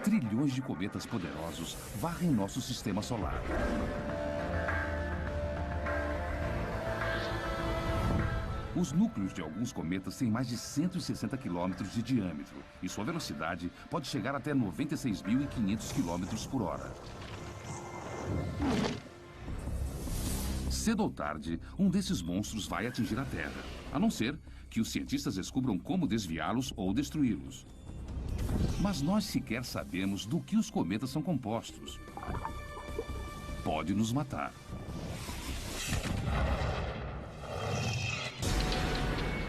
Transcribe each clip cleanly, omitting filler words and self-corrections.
Trilhões de cometas poderosos varrem nosso sistema solar. Os núcleos de alguns cometas têm mais de 160 quilômetros de diâmetro e sua velocidade pode chegar até 96.500 quilômetros por hora. Cedo ou tarde, um desses monstros vai atingir a Terra, a não ser que os cientistas descubram como desviá-los ou destruí-los. Mas nós sequer sabemos do que os cometas são compostos. Pode nos matar.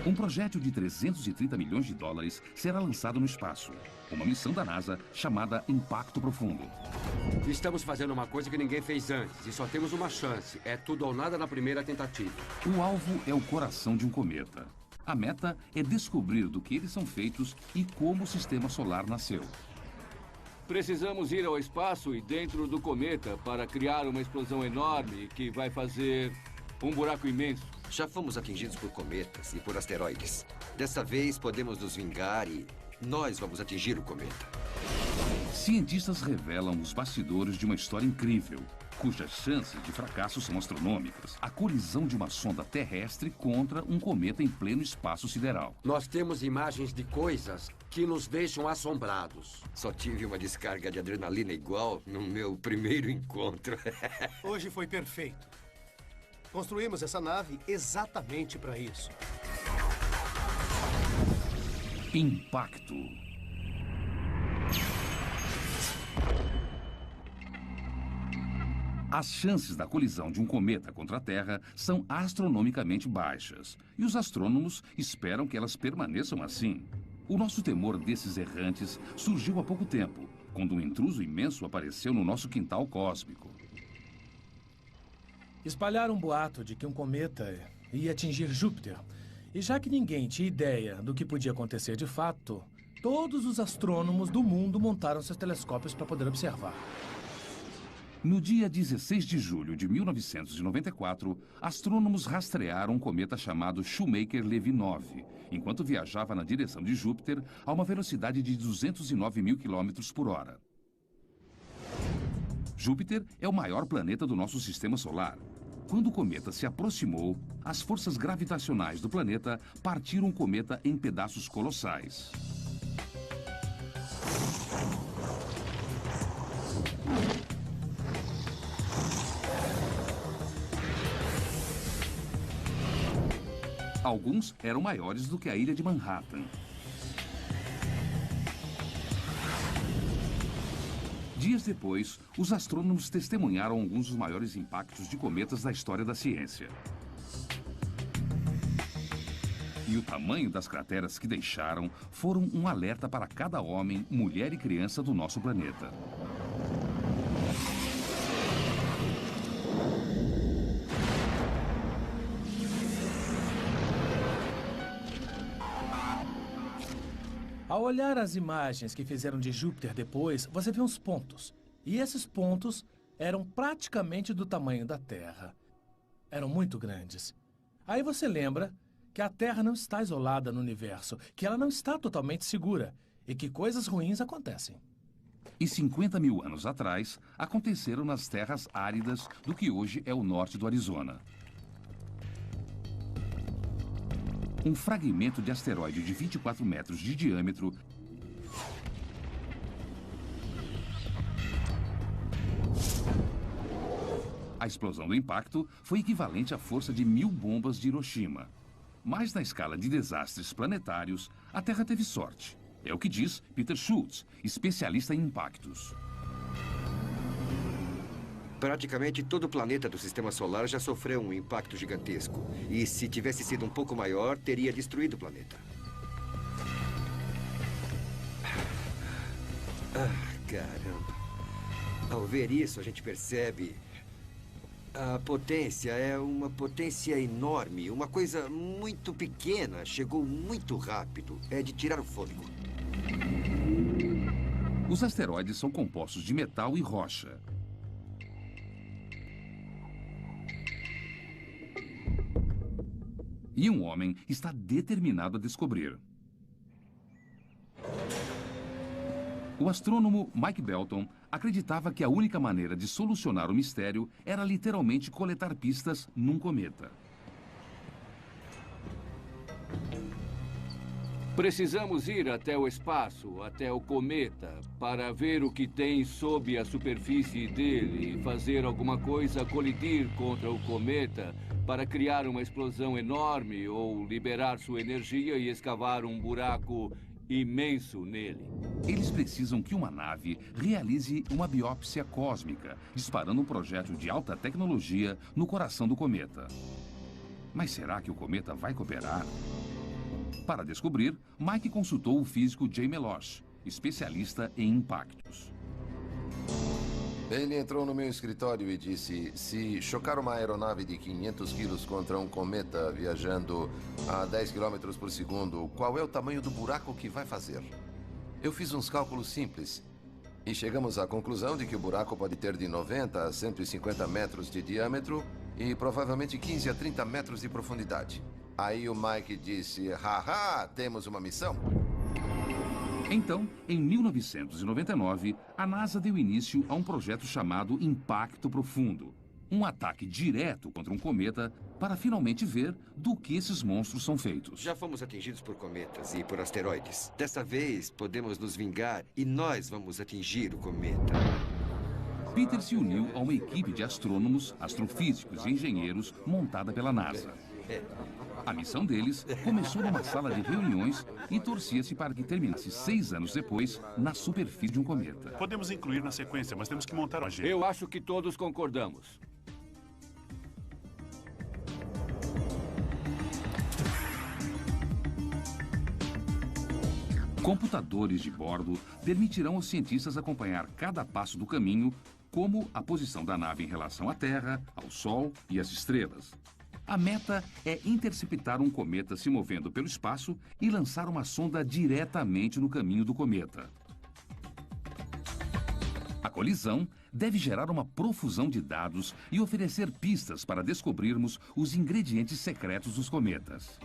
Um projétil de 330 milhões de dólares será lançado no espaço. Uma missão da NASA chamada Impacto Profundo. Estamos fazendo uma coisa que ninguém fez antes e só temos uma chance. É tudo ou nada na primeira tentativa. O alvo é o coração de um cometa. A meta é descobrir do que eles são feitos e como o sistema solar nasceu. Precisamos ir ao espaço e dentro do cometa para criar uma explosão enorme que vai fazer um buraco imenso. Já fomos atingidos por cometas e por asteroides. Dessa vez podemos nos vingar e nós vamos atingir o cometa. Cientistas revelam os bastidores de uma história incrível, cujas chances de fracasso são astronômicas. A colisão de uma sonda terrestre contra um cometa em pleno espaço sideral. Nós temos imagens de coisas que nos deixam assombrados. Só tive uma descarga de adrenalina igual no meu primeiro encontro. Hoje foi perfeito. Construímos essa nave exatamente para isso. Impacto. As chances da colisão de um cometa contra a Terra são astronomicamente baixas. E os astrônomos esperam que elas permaneçam assim. O nosso temor desses errantes surgiu há pouco tempo, quando um intruso imenso apareceu no nosso quintal cósmico. Espalharam um boato de que um cometa ia atingir Júpiter. E já que ninguém tinha ideia do que podia acontecer de fato, todos os astrônomos do mundo montaram seus telescópios para poder observar. No dia 16 de julho de 1994, astrônomos rastrearam um cometa chamado Shoemaker-Levy 9, enquanto viajava na direção de Júpiter a uma velocidade de 209 mil quilômetros por hora. Júpiter é o maior planeta do nosso sistema solar. Quando o cometa se aproximou, as forças gravitacionais do planeta partiram o cometa em pedaços colossais. Alguns eram maiores do que a ilha de Manhattan. Dias depois, os astrônomos testemunharam alguns dos maiores impactos de cometas da história da ciência. E o tamanho das crateras que deixaram foram um alerta para cada homem, mulher e criança do nosso planeta. Ao olhar as imagens que fizeram de Júpiter depois, você vê uns pontos. E esses pontos eram praticamente do tamanho da Terra. Eram muito grandes. Aí você lembra que a Terra não está isolada no universo, que ela não está totalmente segura e que coisas ruins acontecem. E 50 mil anos atrás, aconteceram nas terras áridas do que hoje é o norte do Arizona. Um fragmento de asteroide de 24 metros de diâmetro A explosão do impacto foi equivalente à força de 1000 bombas de Hiroshima. Mas na escala de desastres planetários, a Terra teve sorte. É o que diz Peter Schultz, especialista em impactos. Praticamente todo o planeta do Sistema Solar já sofreu um impacto gigantesco. E se tivesse sido um pouco maior, teria destruído o planeta. Caramba. Ao ver isso, a gente percebe... A potência é uma potência enorme. Uma coisa muito pequena. Chegou muito rápido. É de tirar o fôlego. Os asteroides são compostos de metal e rocha. E um homem está determinado a descobrir. O astrônomo Mike Belton acreditava que a única maneira de solucionar o mistério era literalmente coletar pistas num cometa. Precisamos ir até o espaço, até o cometa, para ver o que tem sob a superfície dele e fazer alguma coisa colidir contra o cometa para criar uma explosão enorme ou liberar sua energia e escavar um buraco imenso nele. Eles precisam que uma nave realize uma biópsia cósmica, disparando um projétil de alta tecnologia no coração do cometa. Mas será que o cometa vai cooperar? Para descobrir, Mike consultou o físico Jay Meloche, especialista em impactos. Ele entrou no meu escritório e disse: se chocar uma aeronave de 500 quilos contra um cometa viajando a 10 km por segundo, qual é o tamanho do buraco que vai fazer? Eu fiz uns cálculos simples e chegamos à conclusão de que o buraco pode ter de 90 a 150 metros de diâmetro e provavelmente 15 a 30 metros de profundidade. Aí o Mike disse: haha, temos uma missão. Então, em 1999, a NASA deu início a um projeto chamado Impacto Profundo. Um ataque direto contra um cometa para finalmente ver do que esses monstros são feitos. Já fomos atingidos por cometas e por asteroides. Dessa vez, podemos nos vingar e nós vamos atingir o cometa. Peter se uniu a uma equipe de astrônomos, astrofísicos e engenheiros montada pela NASA. A missão deles começou numa sala de reuniões e torcia-se para que terminasse 6 anos depois na superfície de um cometa. Podemos incluir na sequência, mas temos que montar uma agenda. Eu acho que todos concordamos. Computadores de bordo permitirão aos cientistas acompanhar cada passo do caminho, como a posição da nave em relação à Terra, ao Sol e às estrelas. A meta é interceptar um cometa se movendo pelo espaço e lançar uma sonda diretamente no caminho do cometa. A colisão deve gerar uma profusão de dados e oferecer pistas para descobrirmos os ingredientes secretos dos cometas.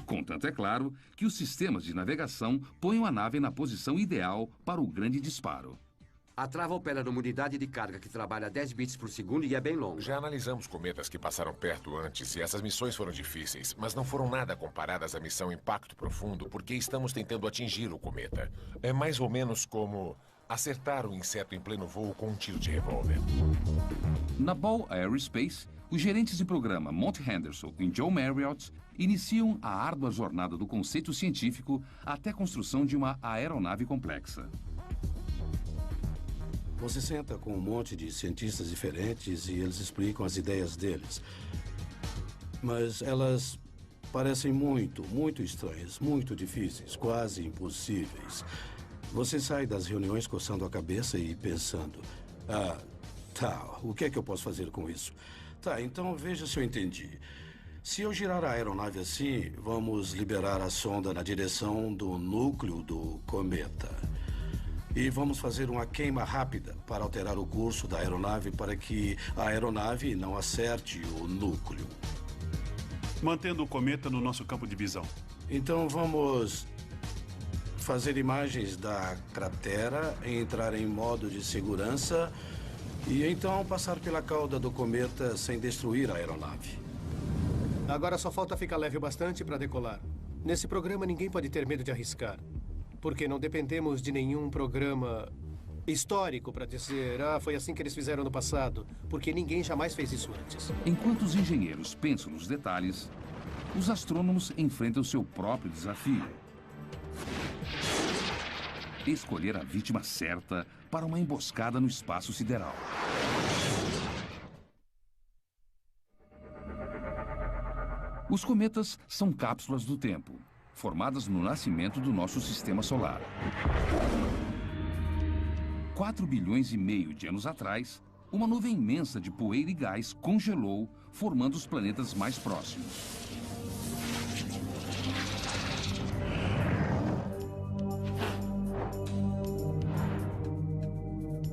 Contanto, é claro, que os sistemas de navegação ponham a nave na posição ideal para o grande disparo. A trava opera numa unidade de carga que trabalha a 10 bits por segundo e é bem longa. Já analisamos cometas que passaram perto antes e essas missões foram difíceis, mas não foram nada comparadas à missão Impacto Profundo porque estamos tentando atingir o cometa. É mais ou menos como acertar um inseto em pleno voo com um tiro de revólver. Na Ball Aerospace, os gerentes de programa Monty Henderson e Joe Marriott iniciam a árdua jornada do conceito científico até a construção de uma aeronave complexa. Você senta com um monte de cientistas diferentes e eles explicam as ideias deles. Mas elas parecem muito estranhas, muito difíceis, quase impossíveis. Você sai das reuniões coçando a cabeça e pensando: ah, tá, o que é que eu posso fazer com isso? Tá, então veja se eu entendi. Se eu girar a aeronave assim, vamos liberar a sonda na direção do núcleo do cometa. E vamos fazer uma queima rápida para alterar o curso da aeronave para que a aeronave não acerte o núcleo. Mantendo o cometa no nosso campo de visão. Então vamos fazer imagens da cratera, entrar em modo de segurança e então passar pela cauda do cometa sem destruir a aeronave. Agora só falta ficar leve o bastante para decolar. Nesse programa ninguém pode ter medo de arriscar. Porque não dependemos de nenhum programa histórico para dizer: ah, foi assim que eles fizeram no passado. Porque ninguém jamais fez isso antes. Enquanto os engenheiros pensam nos detalhes, os astrônomos enfrentam seu próprio desafio. Escolher a vítima certa para uma emboscada no espaço sideral. Os cometas são cápsulas do tempo, formadas no nascimento do nosso sistema solar. 4,5 bilhões de anos atrás, uma nuvem imensa de poeira e gás congelou, formando os planetas mais próximos.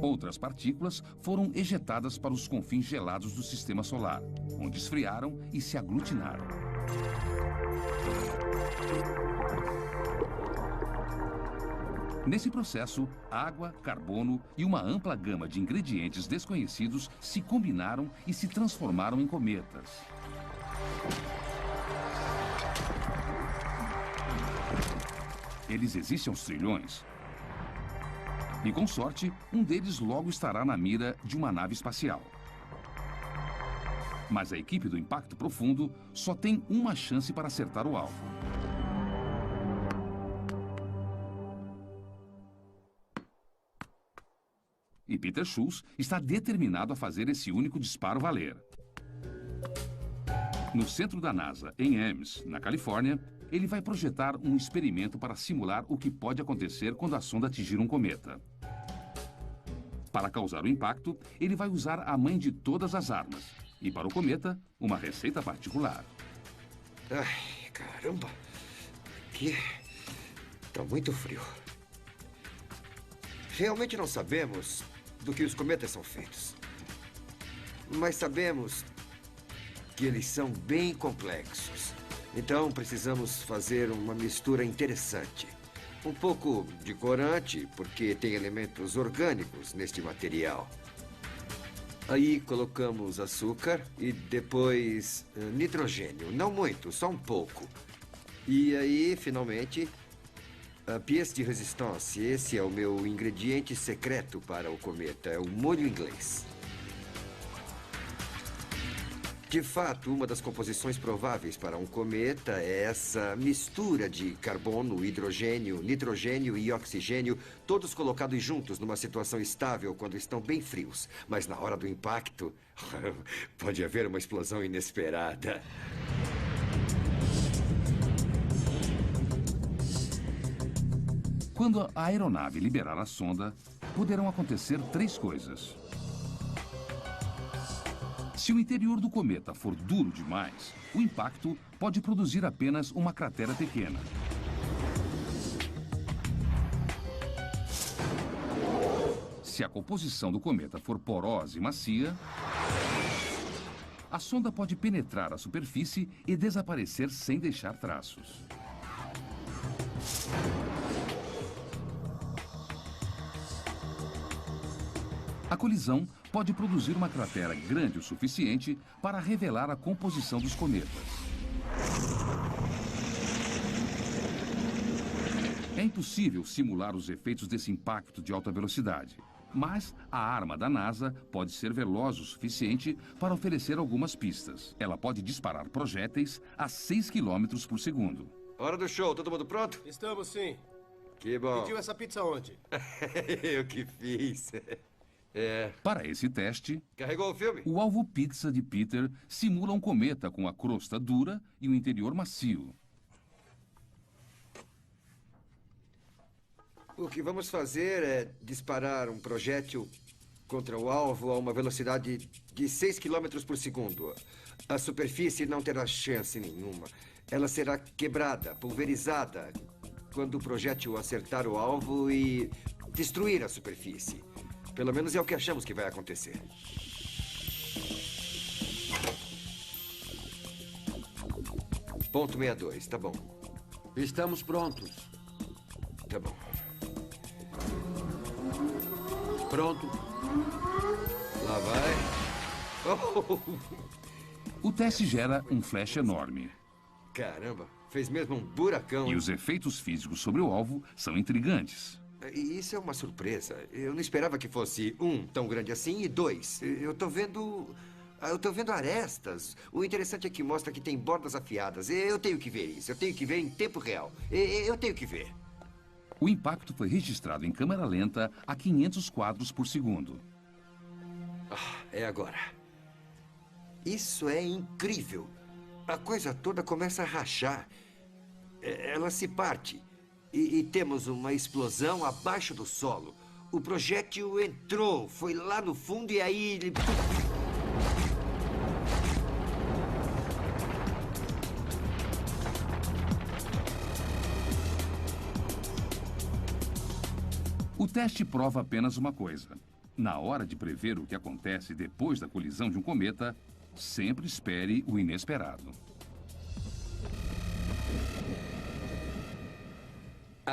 Outras partículas foram ejetadas para os confins gelados do sistema solar, onde esfriaram e se aglutinaram. Nesse processo, água, carbono e uma ampla gama de ingredientes desconhecidos se combinaram e se transformaram em cometas. Eles existem aos trilhões. E com sorte, um deles logo estará na mira de uma nave espacial. Mas a equipe do Impacto Profundo só tem uma chance para acertar o alvo. E Peter Schultz está determinado a fazer esse único disparo valer. No centro da NASA, em Ames, na Califórnia, ele vai projetar um experimento para simular o que pode acontecer quando a sonda atingir um cometa. Para causar o impacto, ele vai usar a mãe de todas as armas. E para o cometa, uma receita particular. Ai, caramba. Aqui tá muito frio. Realmente não sabemos do que os cometas são feitos. Mas sabemos que eles são bem complexos. Então precisamos fazer uma mistura interessante. Um pouco de corante, porque tem elementos orgânicos neste material. Aí colocamos açúcar e depois nitrogênio. Não muito, só um pouco. E aí, finalmente, a pièce de résistance. Esse é o meu ingrediente secreto para o cometa. É o molho inglês. De fato, uma das composições prováveis para um cometa é essa mistura de carbono, hidrogênio, nitrogênio e oxigênio, todos colocados juntos numa situação estável quando estão bem frios. Mas na hora do impacto, pode haver uma explosão inesperada. Quando a aeronave liberar a sonda, poderão acontecer 3 coisas. Se o interior do cometa for duro demais, o impacto pode produzir apenas uma cratera pequena. Se a composição do cometa for porosa e macia, a sonda pode penetrar a superfície e desaparecer sem deixar traços. A colisão pode produzir uma cratera grande o suficiente para revelar a composição dos cometas. É impossível simular os efeitos desse impacto de alta velocidade, mas a arma da NASA pode ser veloz o suficiente para oferecer algumas pistas. Ela pode disparar projéteis a 6 km por segundo. Hora do show, todo mundo pronto? Estamos sim. Que bom. Pediu essa pizza onde? Eu que fiz. Para esse teste, Carregou o filme? o alvo pizza de Peter simula um cometa com a crosta dura e o interior macio. O que vamos fazer é disparar um projétil contra o alvo a uma velocidade de 6 km por segundo. A superfície não terá chance nenhuma. Ela será quebrada, pulverizada, quando o projétil acertar o alvo e destruir a superfície. Pelo menos é o que achamos que vai acontecer. Ponto 62, tá bom. Estamos prontos. Tá bom. Pronto. Lá vai. Oh! O teste gera um flash enorme. Caramba, fez mesmo um buracão. E os efeitos físicos sobre o alvo são intrigantes. E isso é uma surpresa. Eu não esperava que fosse tão grande assim, e 2. Eu tô vendo arestas. O interessante é que mostra que tem bordas afiadas. Eu tenho que ver isso. Eu tenho que ver em tempo real. Eu tenho que ver. O impacto foi registrado em câmera lenta a 500 quadros por segundo. É agora. Isso é incrível. A coisa toda começa a rachar. Ela se parte. E temos uma explosão abaixo do solo. O projétil entrou, foi lá no fundo e aí ele... O teste prova apenas uma coisa. Na hora de prever o que acontece depois da colisão de um cometa, sempre espere o inesperado.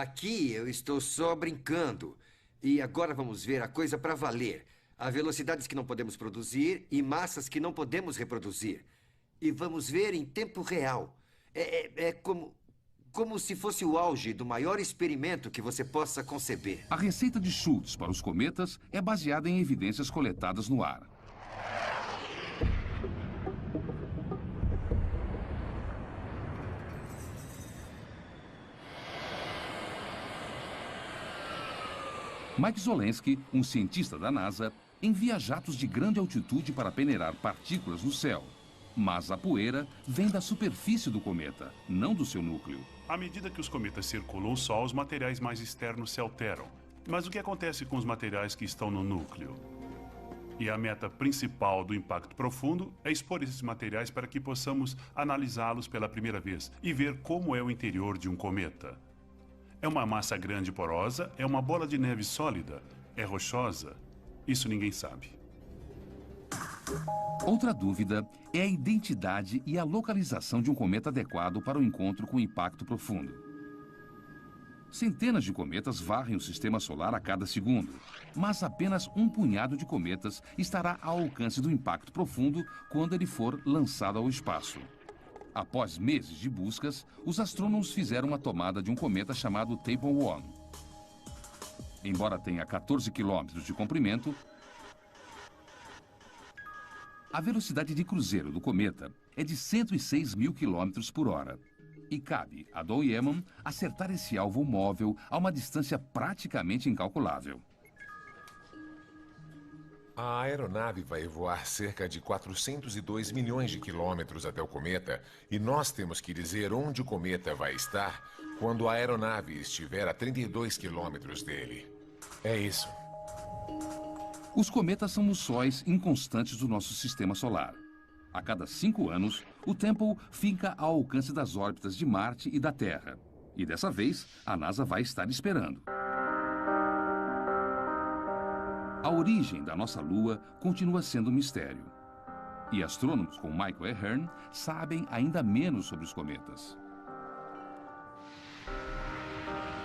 Aqui eu estou só brincando. E agora vamos ver a coisa para valer. Há velocidades que não podemos produzir e massas que não podemos reproduzir. E vamos ver em tempo real. É como se fosse o auge do maior experimento que você possa conceber. A receita de Schultz para os cometas é baseada em evidências coletadas no ar. Mike Zolensky, um cientista da NASA, envia jatos de grande altitude para peneirar partículas no céu. Mas a poeira vem da superfície do cometa, não do seu núcleo. À medida que os cometas circulam o Sol, os materiais mais externos se alteram. Mas o que acontece com os materiais que estão no núcleo? E a meta principal do impacto profundo é expor esses materiais para que possamos analisá-los pela primeira vez e ver como é o interior de um cometa. É uma massa grande e porosa? É uma bola de neve sólida? É rochosa? Isso ninguém sabe. Outra dúvida é a identidade e a localização de um cometa adequado para o encontro com o impacto profundo. Centenas de cometas varrem o sistema solar a cada segundo, mas apenas um punhado de cometas estará ao alcance do impacto profundo quando ele for lançado ao espaço. Após meses de buscas, os astrônomos fizeram uma tomada de um cometa chamado Table 1. Embora tenha 14 quilômetros de comprimento, a velocidade de cruzeiro do cometa é de 106 mil quilômetros por hora. E cabe a Don Yeman acertar esse alvo móvel a uma distância praticamente incalculável. A aeronave vai voar cerca de 402 milhões de quilômetros até o cometa e nós temos que dizer onde o cometa vai estar quando a aeronave estiver a 32 quilômetros dele. É isso. Os cometas são os sóis inconstantes do nosso sistema solar. A cada 5 anos, o Temple fica ao alcance das órbitas de Marte e da Terra. E dessa vez, a NASA vai estar esperando. A origem da nossa Lua continua sendo um mistério. E astrônomos como Michael Ahern sabem ainda menos sobre os cometas.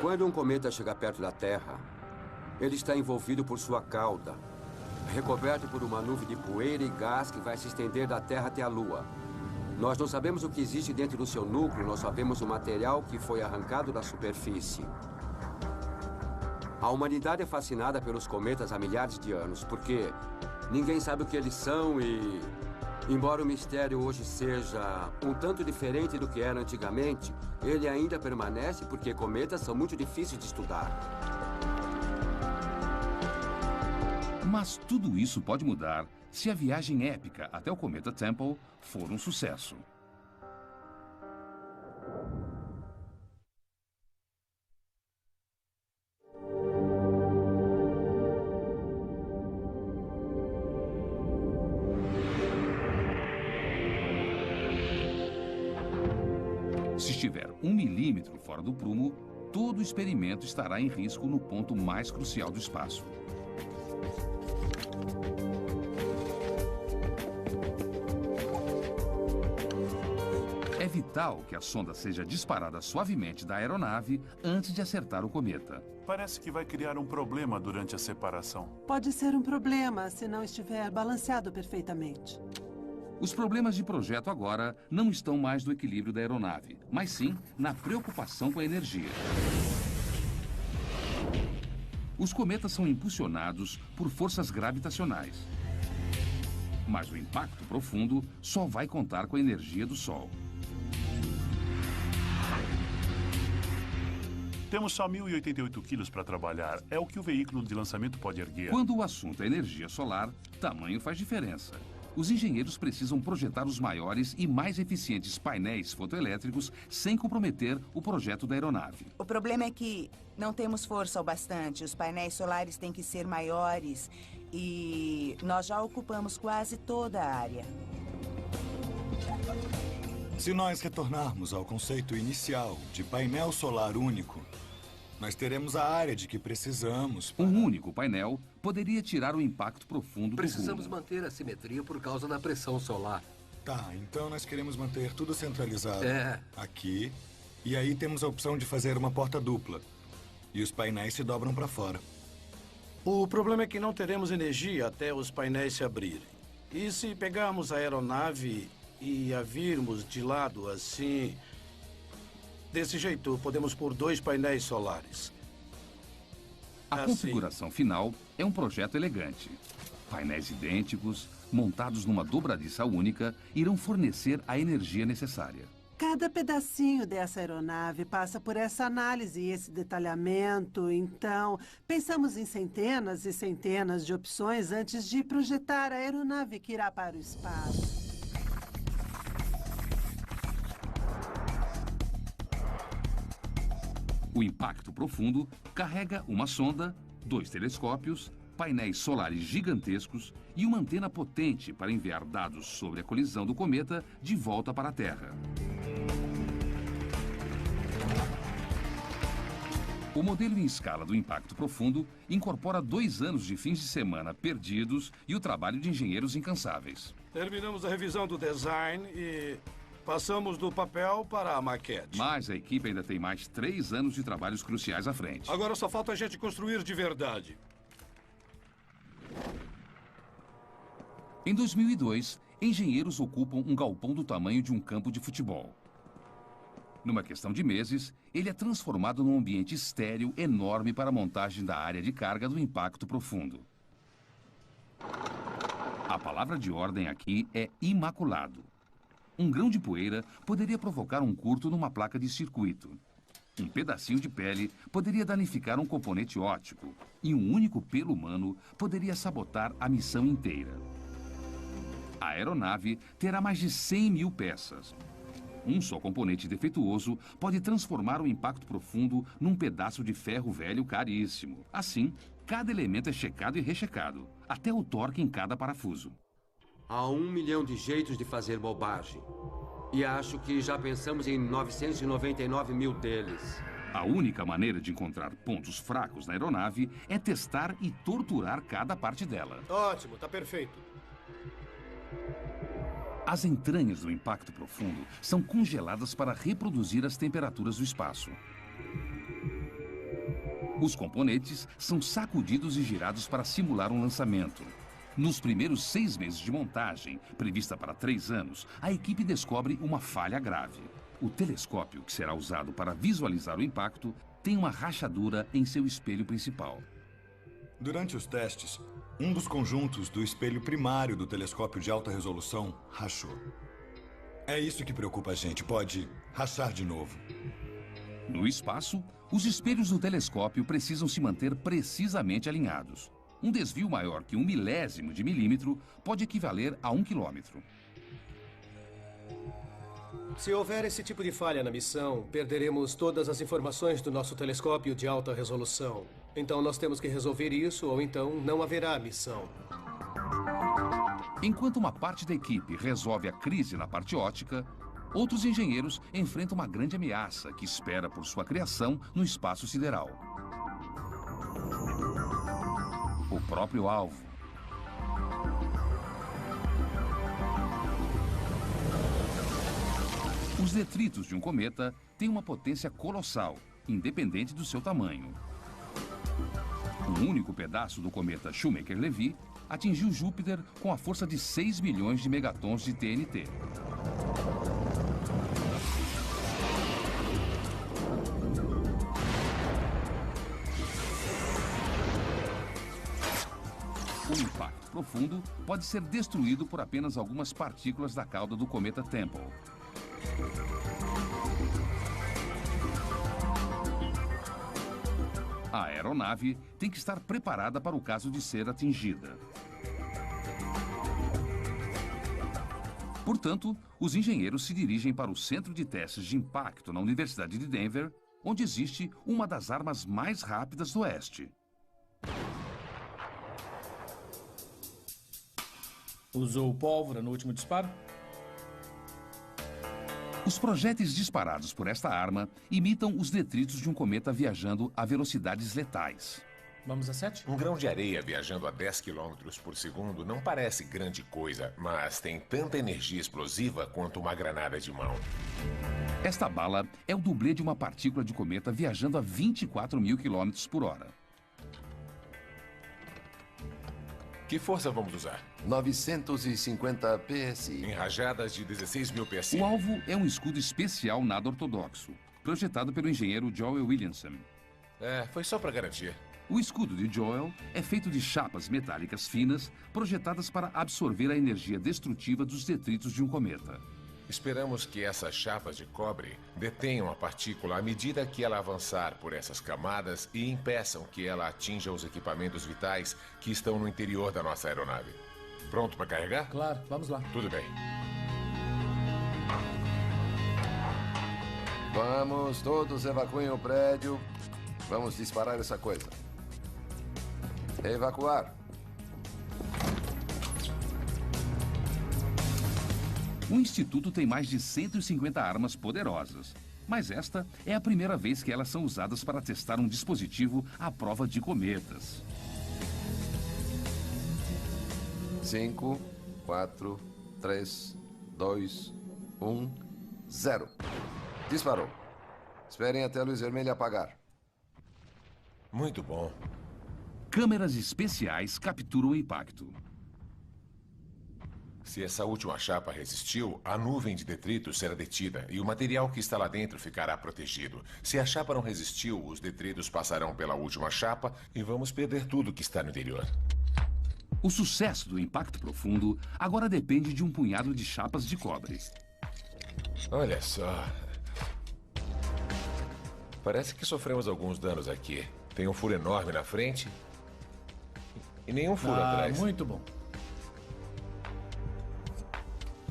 Quando um cometa chega perto da Terra, ele está envolvido por sua cauda, recoberto por uma nuvem de poeira e gás que vai se estender da Terra até a Lua. Nós não sabemos o que existe dentro do seu núcleo, nós sabemos o material que foi arrancado da superfície. A humanidade é fascinada pelos cometas há milhares de anos, porque ninguém sabe o que eles são e, embora o mistério hoje seja um tanto diferente do que era antigamente, ele ainda permanece porque cometas são muito difíceis de estudar. Mas tudo isso pode mudar se a viagem épica até o cometa Temple for um sucesso. Se estiver 1 milímetro fora do prumo, todo o experimento estará em risco no ponto mais crucial do espaço. É vital que a sonda seja disparada suavemente da aeronave antes de acertar o cometa. Parece que vai criar um problema durante a separação. Pode ser um problema se não estiver balanceado perfeitamente. Os problemas de projeto agora não estão mais no equilíbrio da aeronave, mas sim na preocupação com a energia. Os cometas são impulsionados por forças gravitacionais. Mas o impacto profundo só vai contar com a energia do Sol. Temos só 1.088 quilos para trabalhar. É o que o veículo de lançamento pode erguer. Quando o assunto é energia solar, tamanho faz diferença. Os engenheiros precisam projetar os maiores e mais eficientes painéis fotoelétricos sem comprometer o projeto da aeronave. O problema é que não temos força o bastante. Os painéis solares têm que ser maiores e nós já ocupamos quase toda a área. Se nós retornarmos ao conceito inicial de painel solar único, nós teremos a área de que precisamos para... Um único painel poderia tirar o impacto profundo Precisamos do rumo. manter a simetria por causa da pressão solar. Tá, então nós queremos manter tudo centralizado É. aqui. E aí temos a opção de fazer uma porta dupla, E os painéis se dobram para fora. O problema é que não teremos energia até os painéis se abrirem. E se pegarmos a aeronave e a virmos de lado assim... Desse jeito, podemos pôr 2 painéis solares. A configuração final é um projeto elegante. Painéis idênticos, montados numa dobradiça única, irão fornecer a energia necessária. Cada pedacinho dessa aeronave passa por essa análise e esse detalhamento. Então, pensamos em centenas e centenas de opções antes de projetar a aeronave que irá para o espaço. O impacto profundo carrega uma sonda, 2 telescópios, painéis solares gigantescos e uma antena potente para enviar dados sobre a colisão do cometa de volta para a Terra. O modelo em escala do impacto profundo incorpora 2 anos de fins de semana perdidos e o trabalho de engenheiros incansáveis. Terminamos a revisão do design e passamos do papel para a maquete. Mas a equipe ainda tem mais 3 anos de trabalhos cruciais à frente. Agora só falta a gente construir de verdade. Em 2002, engenheiros ocupam um galpão do tamanho de um campo de futebol. Numa questão de meses, ele é transformado num ambiente estéril enorme para a montagem da área de carga do impacto profundo. A palavra de ordem aqui é imaculado. Um grão de poeira poderia provocar um curto numa placa de circuito. Um pedacinho de pele poderia danificar um componente óptico. E um único pelo humano poderia sabotar a missão inteira. A aeronave terá mais de 100 mil peças. Um só componente defeituoso pode transformar o impacto profundo num pedaço de ferro velho caríssimo. Assim, cada elemento é checado e rechecado, até o torque em cada parafuso. Há 1 milhão de jeitos de fazer bobagem. E acho que já pensamos em 999 mil deles. A única maneira de encontrar pontos fracos na aeronave é testar e torturar cada parte dela. Ótimo, tá perfeito. As entranhas do impacto profundo são congeladas para reproduzir as temperaturas do espaço. Os componentes são sacudidos e girados para simular um lançamento. Nos primeiros 6 meses de montagem, prevista para 3 anos, a equipe descobre uma falha grave. O telescópio, que será usado para visualizar o impacto, tem uma rachadura em seu espelho principal. Durante os testes, um dos conjuntos do espelho primário do telescópio de alta resolução rachou. É isso que preocupa a gente. Pode rachar de novo. No espaço, os espelhos do telescópio precisam se manter precisamente alinhados. Um desvio maior que 1 milésimo de milímetro pode equivaler a 1 quilômetro. Se houver esse tipo de falha na missão, perderemos todas as informações do nosso telescópio de alta resolução. Então nós temos que resolver isso, ou então não haverá missão. Enquanto uma parte da equipe resolve a crise na parte óptica, outros engenheiros enfrentam uma grande ameaça que espera por sua criação no espaço sideral. O próprio alvo. Os detritos de um cometa têm uma potência colossal, independente do seu tamanho. Um único pedaço do cometa Shoemaker-Levy atingiu Júpiter com a força de 6 milhões de megatons de TNT. O impacto profundo pode ser destruído por apenas algumas partículas da cauda do cometa Tempel. A aeronave tem que estar preparada para o caso de ser atingida. Portanto, os engenheiros se dirigem para o Centro de Testes de Impacto na Universidade de Denver, onde existe uma das armas mais rápidas do Oeste. Usou pólvora no último disparo? Os projéteis disparados por esta arma imitam os detritos de um cometa viajando a velocidades letais. Vamos a 7? Um grão de areia viajando a 10 km por segundo não parece grande coisa, mas tem tanta energia explosiva quanto uma granada de mão. Esta bala é o dublê de uma partícula de cometa viajando a 24 mil quilômetros por hora. Que força vamos usar? 950 PSI. Em rajadas de 16 mil PSI. O alvo é um escudo especial nada ortodoxo, projetado pelo engenheiro Joel Williamson. Foi só para garantir. O escudo de Joel é feito de chapas metálicas finas, projetadas para absorver a energia destrutiva dos detritos de um cometa. Esperamos que essas chapas de cobre detenham a partícula à medida que ela avançar por essas camadas e impeçam que ela atinja os equipamentos vitais que estão no interior da nossa aeronave. Pronto para carregar? Claro, vamos lá. Tudo bem. Vamos, todos evacuem o prédio. Vamos disparar essa coisa. Evacuar. O Instituto tem mais de 150 armas poderosas, mas esta é a primeira vez que elas são usadas para testar um dispositivo à prova de cometas. 5, 4, 3, 2, 1, 0. Disparou. Esperem até a luz vermelha apagar. Muito bom. Câmeras especiais capturam o impacto. Se essa última chapa resistiu, a nuvem de detritos será detida e o material que está lá dentro ficará protegido. Se a chapa não resistiu, os detritos passarão pela última chapa e vamos perder tudo que está no interior. O sucesso do impacto profundo agora depende de um punhado de chapas de cobre. Olha só. Parece que sofremos alguns danos aqui. Tem um furo enorme na frente e nenhum furo atrás. Muito bom.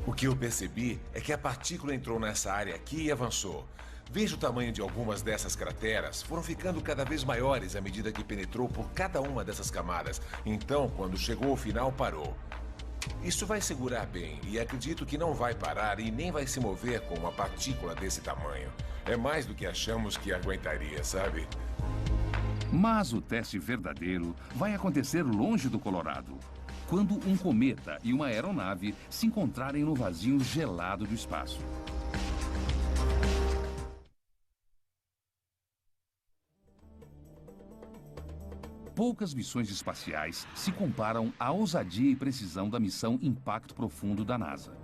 O que eu percebi é que a partícula entrou nessa área aqui e avançou. Veja o tamanho de algumas dessas crateras. Foram ficando cada vez maiores à medida que penetrou por cada uma dessas camadas. Então, quando chegou ao final, parou. Isso vai segurar bem e acredito que não vai parar e nem vai se mover com uma partícula desse tamanho. É mais do que achamos que aguentaria, sabe? Mas o teste verdadeiro vai acontecer longe do Colorado, quando um cometa e uma aeronave se encontrarem no vazio gelado do espaço. Poucas missões espaciais se comparam à ousadia e precisão da missão Impacto Profundo da NASA.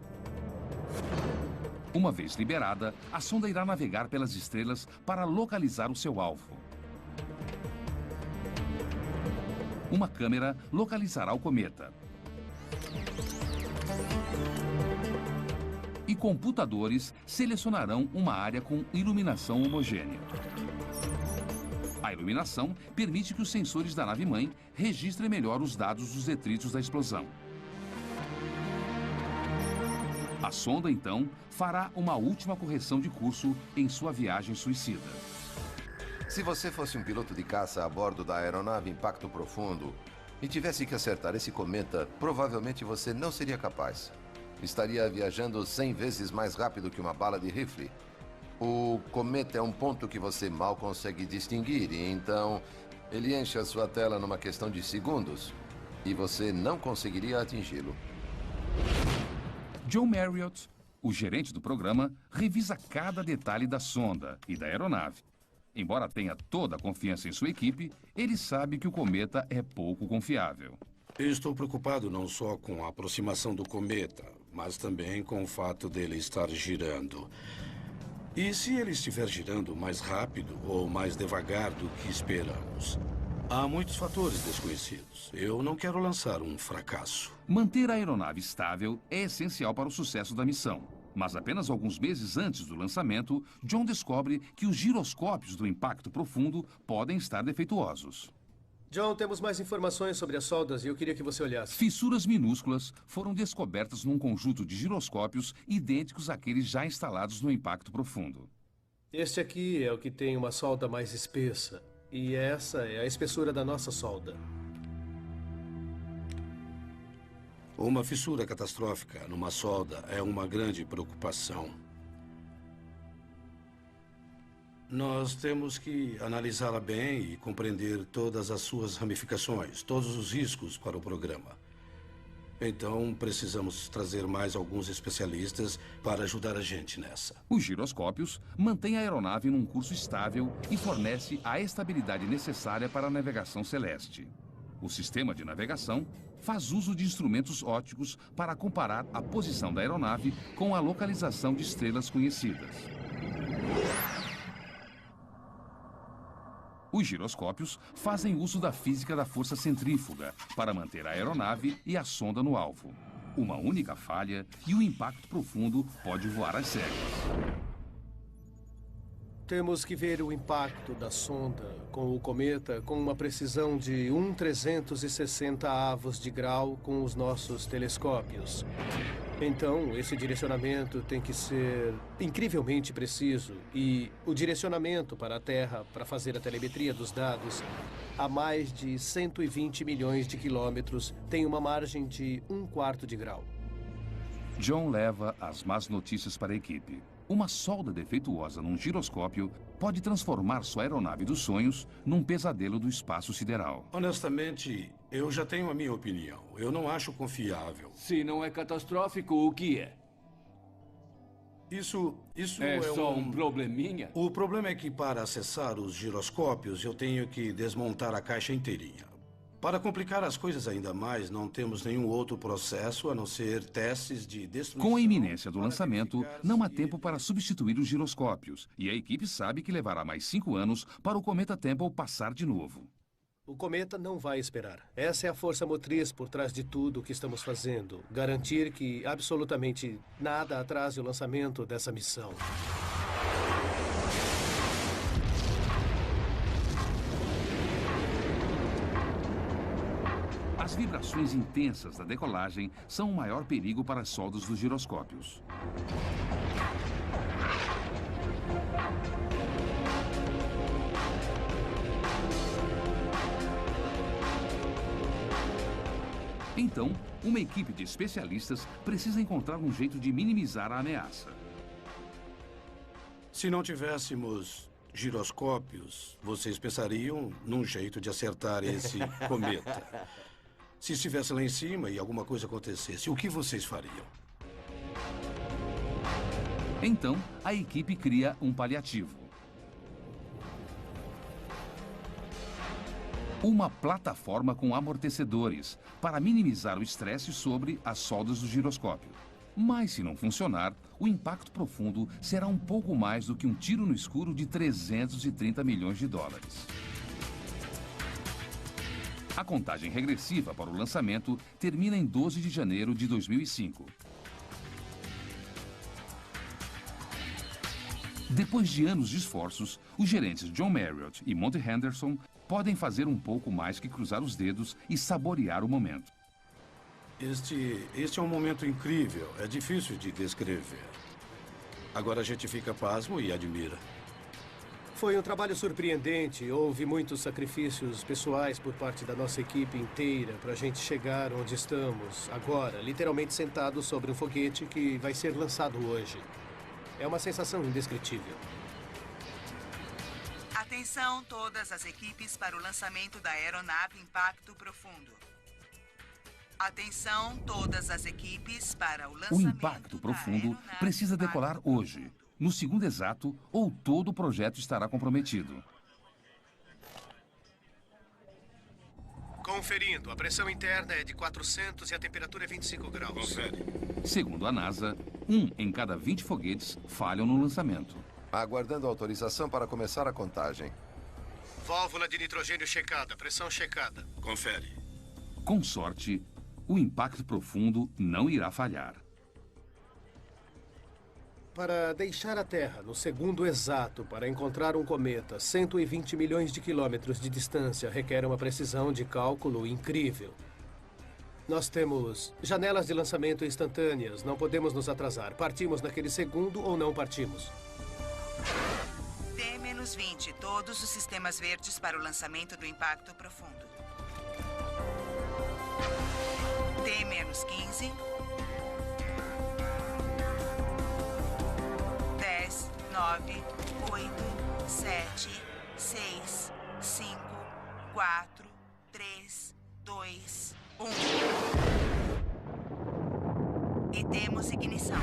Uma vez liberada, a sonda irá navegar pelas estrelas para localizar o seu alvo. Uma câmera localizará o cometa. E computadores selecionarão uma área com iluminação homogênea. A iluminação permite que os sensores da nave-mãe registrem melhor os dados dos detritos da explosão. A sonda, então, fará uma última correção de curso em sua viagem suicida. Se você fosse um piloto de caça a bordo da aeronave Impacto Profundo e tivesse que acertar esse cometa, provavelmente você não seria capaz. Estaria viajando 100 vezes mais rápido que uma bala de rifle. O cometa é um ponto que você mal consegue distinguir, e então ele enche a sua tela numa questão de segundos e você não conseguiria atingi-lo. John Marriott, o gerente do programa, revisa cada detalhe da sonda e da aeronave. Embora tenha toda a confiança em sua equipe, ele sabe que o cometa é pouco confiável. Estou preocupado não só com a aproximação do cometa, mas também com o fato dele estar girando. E se ele estiver girando mais rápido ou mais devagar do que esperamos? Há muitos fatores desconhecidos. Eu não quero lançar um fracasso. Manter a aeronave estável é essencial para o sucesso da missão. Mas apenas alguns meses antes do lançamento, John descobre que os giroscópios do Impacto Profundo podem estar defeituosos. John, temos mais informações sobre as soldas e eu queria que você olhasse. Fissuras minúsculas foram descobertas num conjunto de giroscópios idênticos àqueles já instalados no Impacto Profundo. Este aqui é o que tem uma solda mais espessa. E essa é a espessura da nossa solda. Uma fissura catastrófica numa solda é uma grande preocupação. Nós temos que analisá-la bem e compreender todas as suas ramificações, todos os riscos para o programa. Então, precisamos trazer mais alguns especialistas para ajudar a gente nessa. Os giroscópios mantêm a aeronave num curso estável e fornece a estabilidade necessária para a navegação celeste. O sistema de navegação faz uso de instrumentos ópticos para comparar a posição da aeronave com a localização de estrelas conhecidas. Os giroscópios fazem uso da física da força centrífuga para manter a aeronave e a sonda no alvo. Uma única falha e o impacto profundo pode voar às cegas. Temos que ver o impacto da sonda com o cometa com uma precisão de 1/360 avos de grau com os nossos telescópios. Então, esse direcionamento tem que ser incrivelmente preciso e o direcionamento para a Terra para fazer a telemetria dos dados a mais de 120 milhões de quilômetros tem uma margem de 1/4 de grau. John leva as más notícias para a equipe. Uma solda defeituosa num giroscópio pode transformar sua aeronave dos sonhos num pesadelo do espaço sideral. Honestamente, eu já tenho a minha opinião. Eu não acho confiável. Se não é catastrófico, o que é? Isso é só um probleminha? O problema é que para acessar os giroscópios eu tenho que desmontar a caixa inteirinha. Para complicar as coisas ainda mais, não temos nenhum outro processo a não ser testes de destruição. Com a iminência do lançamento, não há tempo para substituir os giroscópios. E a equipe sabe que levará mais 5 anos para o cometa Temple passar de novo. O cometa não vai esperar. Essa é a força motriz por trás de tudo o que estamos fazendo. Garantir que absolutamente nada atrase o lançamento dessa missão. As vibrações intensas da decolagem são o maior perigo para as soldas dos giroscópios. Então, uma equipe de especialistas precisa encontrar um jeito de minimizar a ameaça. Se não tivéssemos giroscópios, vocês pensariam num jeito de acertar esse cometa. Se estivesse lá em cima e alguma coisa acontecesse, o que vocês fariam? Então, a equipe cria um paliativo. Uma plataforma com amortecedores para minimizar o estresse sobre as soldas do giroscópio. Mas se não funcionar, o impacto profundo será um pouco mais do que um tiro no escuro de 330 milhões de dólares. A contagem regressiva para o lançamento termina em 12 de janeiro de 2005. Depois de anos de esforços, os gerentes John Marriott e Monty Henderson podem fazer um pouco mais que cruzar os dedos e saborear o momento. Este é um momento incrível. É difícil de descrever. Agora a gente fica pasmo e admira. Foi um trabalho surpreendente. Houve muitos sacrifícios pessoais por parte da nossa equipe inteira para a gente chegar onde estamos agora, literalmente sentados sobre um foguete que vai ser lançado hoje. É uma sensação indescritível. Atenção todas as equipes para o lançamento da aeronave Impacto Profundo. Atenção todas as equipes para o lançamento. O Impacto Profundo precisa decolar hoje, no segundo exato, ou todo o projeto estará comprometido. Conferindo, a pressão interna é de 400 e a temperatura é 25 graus. Confere. Segundo a NASA, 1 em cada 20 foguetes falham no lançamento. Aguardando autorização para começar a contagem. Válvula de nitrogênio checada, pressão checada. Confere. Com sorte, o Impacto Profundo não irá falhar. Para deixar a Terra no segundo exato para encontrar um cometa 120 milhões de quilômetros de distância requer uma precisão de cálculo incrível. Nós temos janelas de lançamento instantâneas, não podemos nos atrasar. Partimos naquele segundo ou não partimos. T-20, todos os sistemas verdes para o lançamento do Impacto Profundo. T-15. 10, 9, 8, 7, 6, 5, 4, 3, 2, 1. E temos ignição.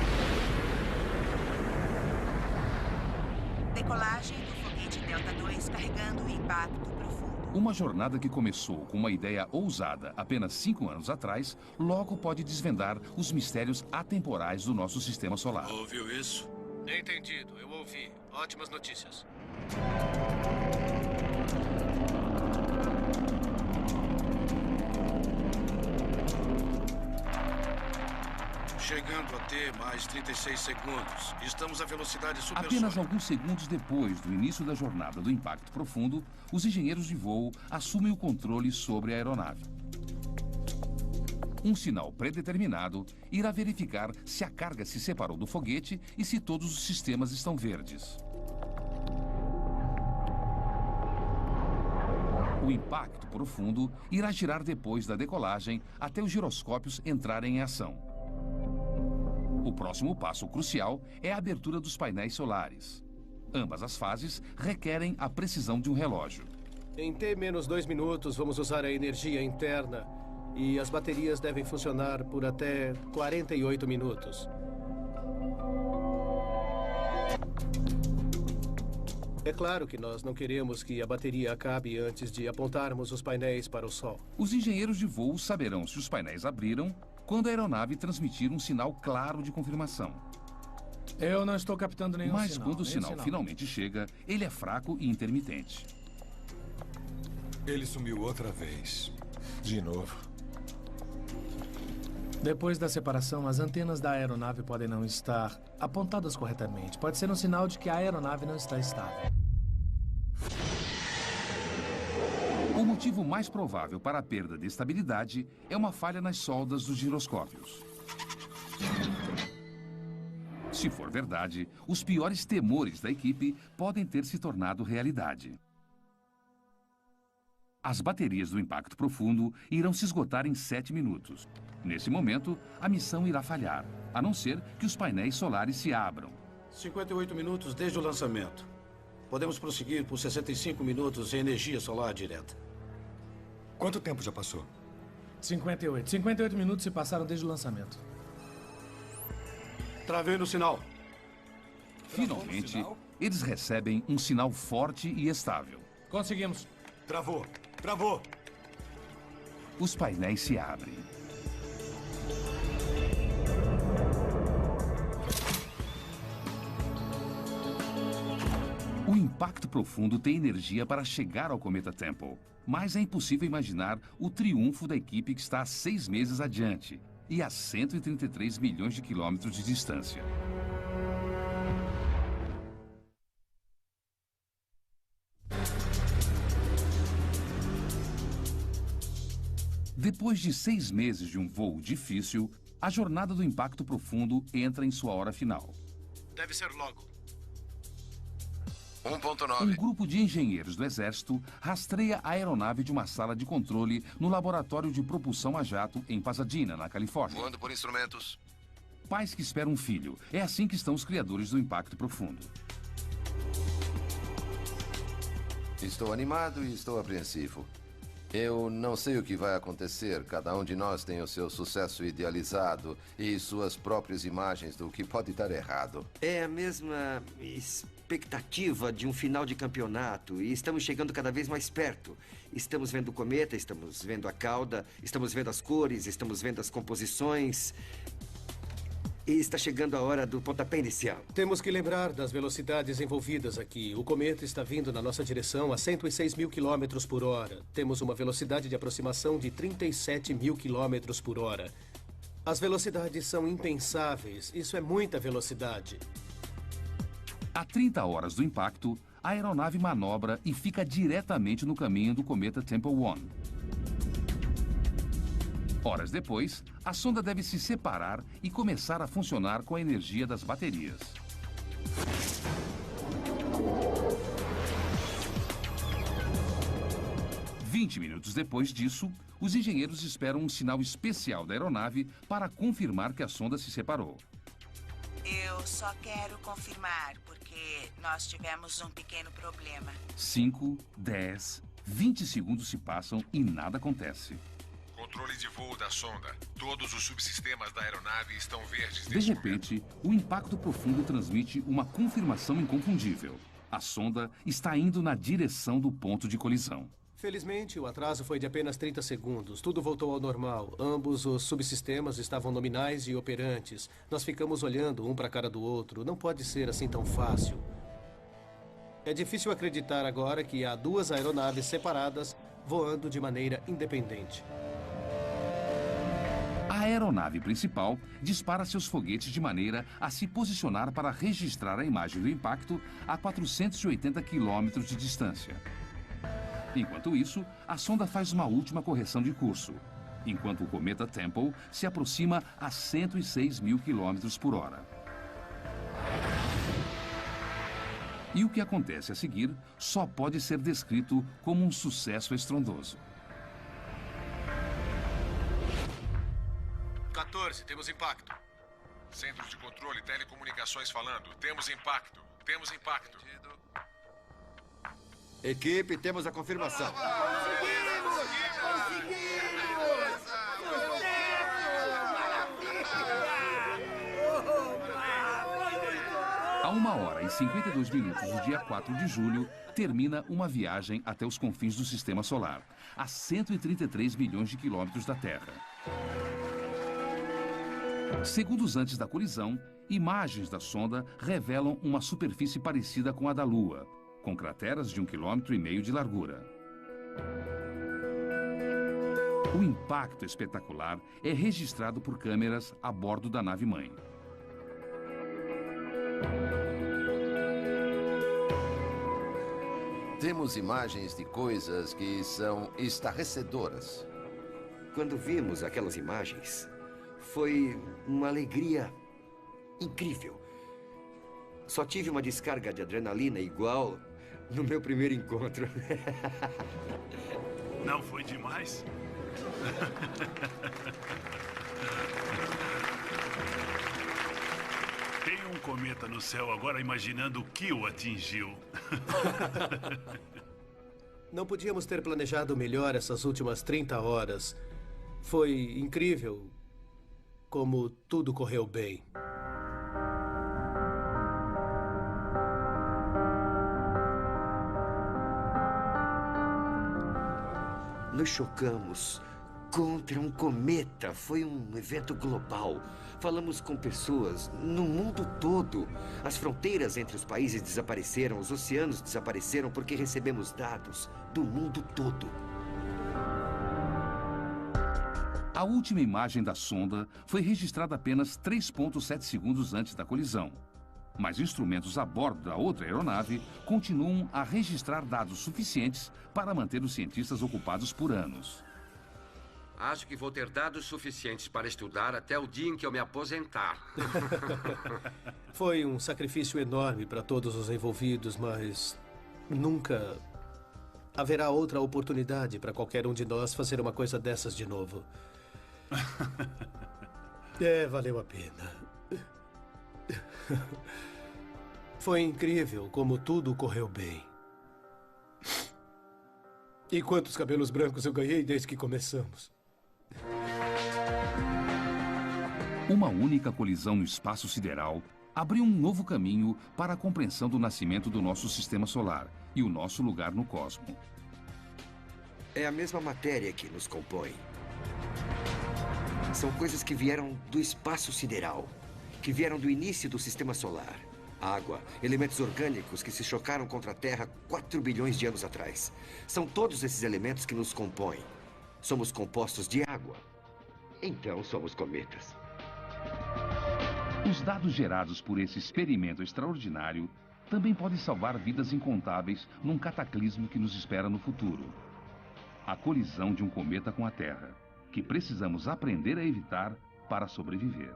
Decolagem do foguete Delta 2 carregando o impacto profundo. Uma jornada que começou com uma ideia ousada apenas 5 anos atrás, logo pode desvendar os mistérios atemporais do nosso sistema solar. Ouviu isso? Entendido, eu ouvi. Ótimas notícias. Chegando a T mais 36 segundos. Estamos a velocidade supersônica. Apenas alguns segundos depois do início da jornada do impacto profundo, os engenheiros de voo assumem o controle sobre a aeronave. Um sinal predeterminado irá verificar se a carga se separou do foguete e se todos os sistemas estão verdes. O impacto profundo irá girar depois da decolagem até os giroscópios entrarem em ação. O próximo passo crucial é a abertura dos painéis solares. Ambas as fases requerem a precisão de um relógio. Em T-2 minutos, vamos usar a energia interna e as baterias devem funcionar por até 48 minutos. É claro que nós não queremos que a bateria acabe antes de apontarmos os painéis para o Sol. Os engenheiros de voo saberão se os painéis abriram quando a aeronave transmitir um sinal claro de confirmação. Eu não estou captando nenhum Mas sinal. quando o sinal finalmente chega, ele é fraco e intermitente. Ele sumiu outra vez. De novo. Depois da separação, as antenas da aeronave podem não estar apontadas corretamente. Pode ser um sinal de que a aeronave não está estável. O motivo mais provável para a perda de estabilidade é uma falha nas soldas dos giroscópios. Se for verdade, os piores temores da equipe podem ter se tornado realidade. As baterias do impacto profundo irão se esgotar em 7 minutos. Nesse momento, a missão irá falhar, a não ser que os painéis solares se abram. 58 minutos desde o lançamento. Podemos prosseguir por 65 minutos em energia solar direta. Quanto tempo já passou? 58. 58 minutos se passaram desde o lançamento. Travei no sinal. Finalmente, eles recebem um sinal forte e estável. Conseguimos. Travou. Travou. Os painéis se abrem. O impacto profundo tem energia para chegar ao cometa Temple, mas é impossível imaginar o triunfo da equipe que está há 6 meses adiante e a 133 milhões de quilômetros de distância. Depois de 6 meses de um voo difícil, a jornada do impacto profundo entra em sua hora final. Deve ser logo. 1.9. Um grupo de engenheiros do Exército rastreia a aeronave de uma sala de controle no laboratório de propulsão a jato em Pasadena, na Califórnia. Voando por instrumentos. Pais que esperam um filho. É assim que estão os criadores do impacto profundo. Estou animado e estou apreensivo. Eu não sei o que vai acontecer. Cada um de nós tem o seu sucesso idealizado e suas próprias imagens do que pode dar errado. É a mesma expectativa de um final de campeonato e estamos chegando cada vez mais perto. Estamos vendo o cometa, estamos vendo a cauda, estamos vendo as cores, estamos vendo as composições. E está chegando a hora do pontapé inicial. Temos que lembrar das velocidades envolvidas aqui. O cometa está vindo na nossa direção a 106 mil quilômetros por hora. Temos uma velocidade de aproximação de 37 mil quilômetros por hora. As velocidades são impensáveis. Isso é muita velocidade. A 30 horas do impacto, a aeronave manobra e fica diretamente no caminho do cometa Temple 1. Horas depois, a sonda deve se separar e começar a funcionar com a energia das baterias. "20 minutos depois disso, os engenheiros esperam um sinal especial da aeronave para confirmar que a sonda se separou. Eu só quero confirmar, porque nós tivemos um pequeno problema. 5, 10, 20 segundos se passam e nada acontece. Controle de voo da sonda. Todos os subsistemas da aeronave estão verdes De neste repente, o impacto profundo transmite uma confirmação inconfundível. A sonda está indo na direção do ponto de colisão. Felizmente, o atraso foi de apenas 30 segundos. Tudo voltou ao normal. Ambos os subsistemas estavam nominais e operantes. Nós ficamos olhando um para a cara do outro. Não pode ser assim tão fácil. É difícil acreditar agora que há duas aeronaves separadas voando de maneira independente. A aeronave principal dispara seus foguetes de maneira a se posicionar para registrar a imagem do impacto a 480 quilômetros de distância. Enquanto isso, a sonda faz uma última correção de curso, enquanto o cometa Temple se aproxima a 106 mil quilômetros por hora. E o que acontece a seguir só pode ser descrito como um sucesso estrondoso. 14, temos impacto. Centros de controle, telecomunicações falando. Temos impacto. Temos impacto. Equipe, temos a confirmação. A 1h52 do dia 4 de julho, termina uma viagem até os confins do Sistema Solar, a 133 milhões de quilômetros da Terra. Segundos antes da colisão, imagens da sonda revelam uma superfície parecida com a da Lua, com crateras de 1,5 km de largura. O impacto espetacular é registrado por câmeras a bordo da nave-mãe. Temos imagens de coisas que são estarrecedoras. Quando vimos aquelas imagens, foi uma alegria incrível. Só tive uma descarga de adrenalina igual no meu primeiro encontro. Não foi demais? Tem um cometa no céu agora imaginando o que o atingiu. Não podíamos ter planejado melhor essas últimas 30 horas. Foi incrível como tudo correu bem. Nos chocamos contra um cometa. Foi um evento global. Falamos com pessoas no mundo todo. As fronteiras entre os países desapareceram, os oceanos desapareceram porque recebemos dados do mundo todo. A última imagem da sonda foi registrada apenas 3,7 segundos antes da colisão. Mas instrumentos a bordo da outra aeronave continuam a registrar dados suficientes para manter os cientistas ocupados por anos. Acho que vou ter dados suficientes para estudar até o dia em que eu me aposentar. Foi um sacrifício enorme para todos os envolvidos, mas nunca haverá outra oportunidade para qualquer um de nós fazer uma coisa dessas de novo. Valeu a pena. Foi incrível como tudo correu bem. E quantos cabelos brancos eu ganhei desde que começamos. Uma única colisão no espaço sideral abriu um novo caminho para a compreensão do nascimento do nosso sistema solar e o nosso lugar no cosmos. É a mesma matéria que nos compõe. São coisas que vieram do espaço sideral, que vieram do início do sistema solar. Água, elementos orgânicos que se chocaram contra a Terra 4 bilhões de anos atrás. São todos esses elementos que nos compõem. Somos compostos de água. Então somos cometas. Os dados gerados por esse experimento extraordinário também podem salvar vidas incontáveis num cataclismo que nos espera no futuro. A colisão de um cometa com a Terra, que precisamos aprender a evitar para sobreviver.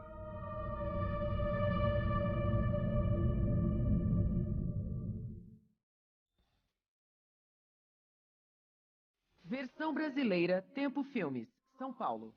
Versão brasileira, Tempo Filmes, São Paulo.